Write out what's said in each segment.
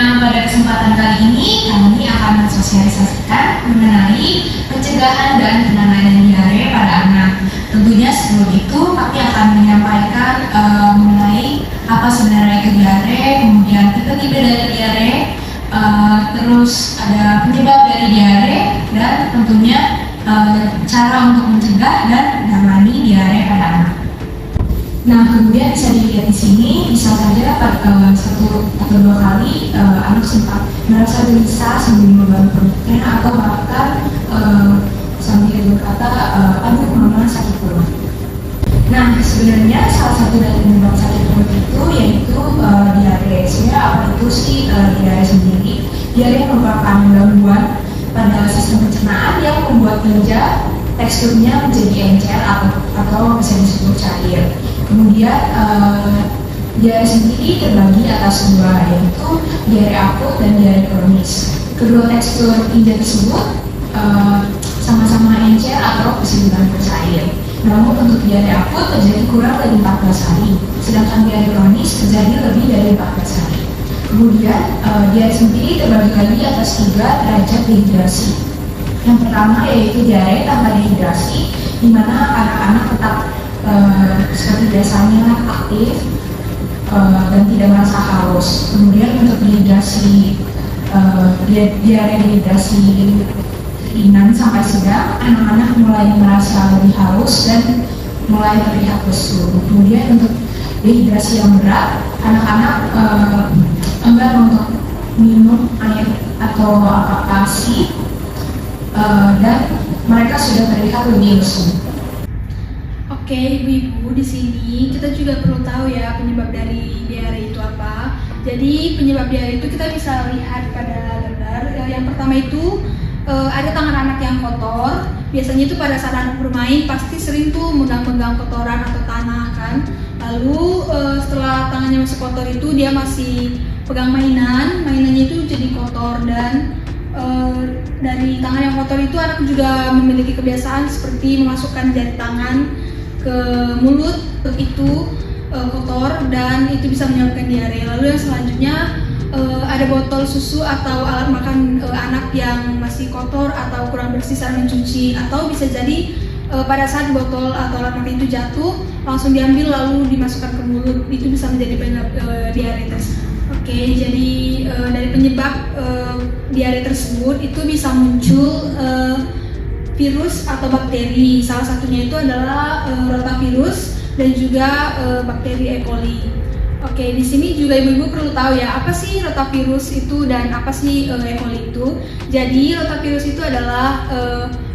Nah, pada kesempatan kali ini kami akan mensosialisasikan mengenai pencegahan dan penanganan diare pada anak. Tentunya sebelum itu kami akan menyampaikan mengenai apa sebenarnya itu diare, kemudian tipe-tipe dari diare, terus ada penyebab dari diare, dan tentunya cara untuk mencegah dan menangani diare pada anak. Nah, kemudian bisa dilihat di sini, bisa saja satu atau dua kali anak sempat merasa gelisah sambil memegang perutnya atau bahkan sambil berkata, aduh mama sakit perut. Nah, sebenarnya salah satu dari penyebab sakit perut itu yaitu diare. Sebenarnya apa itu sih diare sendiri? Diare merupakan gangguan pada sistem pencernaan yang membuat meja teksturnya menjadi encer atau bisa disebut cair. Kemudian diare sendiri terbagi atas dua, yaitu diare akut dan diare kronis. Kedua tekstur tinja tersebut sama-sama encer atau bisa dibilang bercair. Namun untuk diare akut terjadi kurang dari 14 hari, sedangkan diare kronis terjadi lebih dari 14 hari. Kemudian diare sendiri terbagi lagi atas 3 derajat dehidrasi. Yang pertama yaitu diare tanpa dehidrasi, di mana anak-anak tetap seperti biasanya aktif dan tidak merasa haus. Kemudian untuk dehidrasi, diare dehidrasi ringan sampai sedang, anak-anak mulai merasa lebih haus dan mulai terlihat lesu. Kemudian untuk dehidrasi yang berat, anak-anak enggan untuk minum air atau ASI dan mereka sudah terlihat lebih lesu. Oke, ibu-ibu, di sini kita juga perlu tahu ya penyebab dari diare itu apa. Jadi penyebab diare itu kita bisa lihat pada gambar. Yang pertama itu ada tangan anak yang kotor. Biasanya itu pada saat anak bermain pasti sering tuh megang-megang kotoran atau tanah kan. Lalu setelah tangannya masih kotor itu dia masih pegang mainannya itu jadi kotor, dan dari tangan yang kotor itu anak juga memiliki kebiasaan seperti memasukkan jari tangan ke mulut itu kotor, dan itu bisa menyebabkan diare. Lalu yang selanjutnya ada botol susu atau alat makan anak yang masih kotor atau kurang bersih saat mencuci, atau bisa jadi pada saat botol atau alat makan itu jatuh langsung diambil lalu dimasukkan ke mulut, itu bisa menjadi penyebab diare tersebut. Oke, jadi dari penyebab diare tersebut itu bisa muncul virus atau bakteri. Salah satunya itu adalah rotavirus dan juga bakteri E. coli. Oke, di sini juga ibu-ibu perlu tahu ya, apa sih rotavirus itu dan apa sih E. coli itu. Jadi rotavirus itu adalah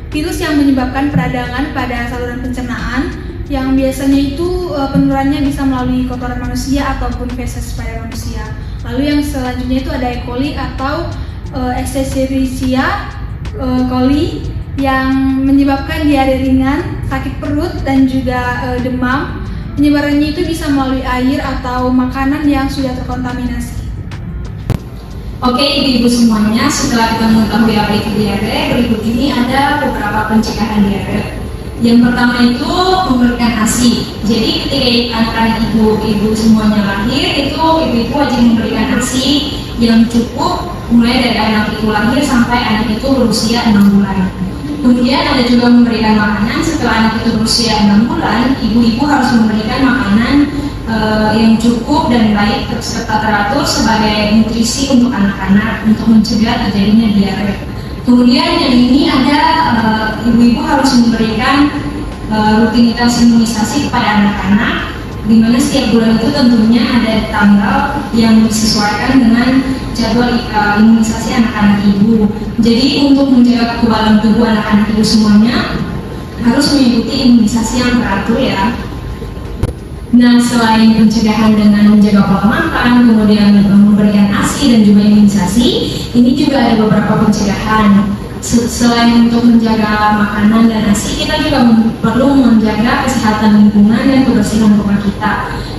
virus yang menyebabkan peradangan pada saluran pencernaan, yang biasanya itu penularannya bisa melalui kotoran manusia ataupun feses pada manusia. Lalu yang selanjutnya itu ada E. coli atau Escherichia coli, yang menyebabkan diare ringan, sakit perut, dan juga demam. Penyebarannya itu bisa melalui air atau makanan yang sudah terkontaminasi. Oke, ibu-ibu semuanya, setelah kita mengetahui apa itu diare, berikut ini ada beberapa pencegahan diare. Yang pertama itu memberikan ASI. Jadi ketika anak-anak ibu semuanya lahir, itu ibu-ibu wajib memberikan ASI yang cukup mulai dari anak itu lahir sampai anak itu berusia 6 bulan. Kemudian ada juga memberikan makanan setelah anak itu berusia 6 bulan, ibu-ibu harus memberikan makanan yang cukup dan baik serta teratur sebagai nutrisi untuk anak-anak untuk mencegah terjadinya diare. Kemudian yang ini ada ibu-ibu harus memberikan rutinitas imunisasi kepada anak-anak, di mana setiap bulan itu tentunya ada tanggal yang disesuaikan dengan jadwal imunisasi anak-anak ibu. Jadi untuk menjaga kekebalan tubuh anak-anak ibu semuanya harus mengikuti imunisasi yang teratur ya. Nah, selain pencegahan dengan menjaga pola makan, kemudian memberikan ASI dan juga imunisasi, ini juga ada beberapa pencegahan. Selain untuk menjaga makanan dan ASI, kita juga perlu menjaga kesehatan lingkungan dan kebersihan rumah kita.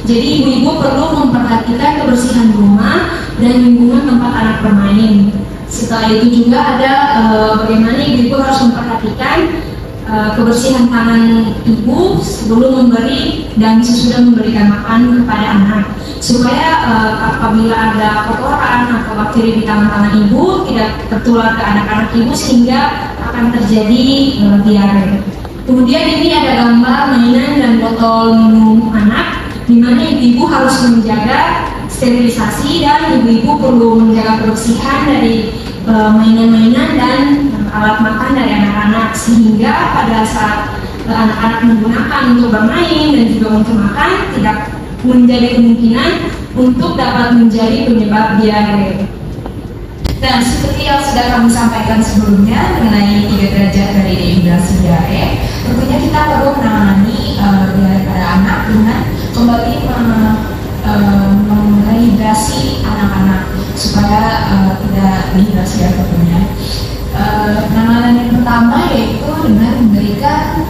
Jadi ibu-ibu perlu memperhatikan kebersihan rumah dan lingkungan tempat anak bermain. Setelah itu juga ada bagaimana ibu-ibu harus memperhatikan kebersihan tangan ibu sebelum memberi dan sesudah memberikan makan kepada anak. supaya apabila ada kotoran atau bakteri di tangan ibu tidak tertular ke anak-anak ibu sehingga akan terjadi diare. Kemudian ini ada gambar mainan dan botol minum anak, di mana ibu harus menjaga sterilisasi dan ibu perlu menjaga kebersihan dari mainan-mainan dan alat makan dari anak-anak, sehingga pada saat anak-anak menggunakan untuk bermain dan juga untuk makan tidak menjadi kemungkinan untuk dapat menjadi penyebab diare. Nah, seperti yang sudah kami sampaikan sebelumnya mengenai 3 derajat dari dehidrasi diare, tentunya kita perlu menangani diare pada anak dengan kembali menghidrasi anak-anak supaya tidak dehidrasi ya tentunya. Penanganan yang pertama yaitu dengan memberikan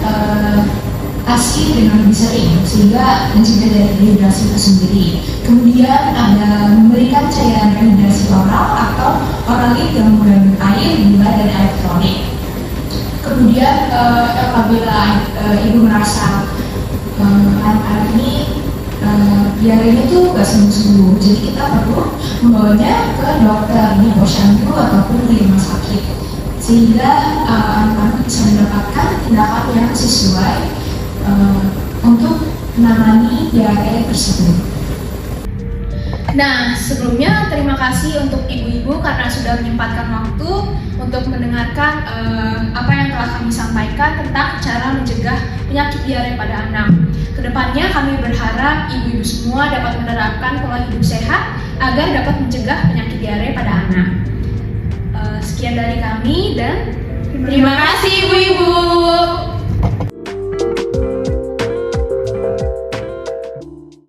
ASI dengan lebih sering sehingga mencegah dari dehidrasi itu sendiri. Kemudian ada memberikan cairan rehidrasi oral atau oralit yang mengandung air, gula, dan elektrolit. Kemudian apabila ibu merasa anak-anak ini diarenya itu gak sembuh-sembuh, jadi kita perlu membawanya ke dokter di posyandu ataupun di rumah sakit sehingga anak-anak bisa mendapatkan tindakan yang sesuai untuk menangani diare tersebut. Nah, sebelumnya terima kasih untuk ibu-ibu karena sudah menyempatkan waktu untuk mendengarkan apa yang telah kami sampaikan tentang cara mencegah penyakit diare pada anak. Kedepannya kami berharap ibu-ibu semua dapat menerapkan pola hidup sehat agar dapat mencegah penyakit diare pada anak. Sekian dari kami dan terima kasih ibu-ibu.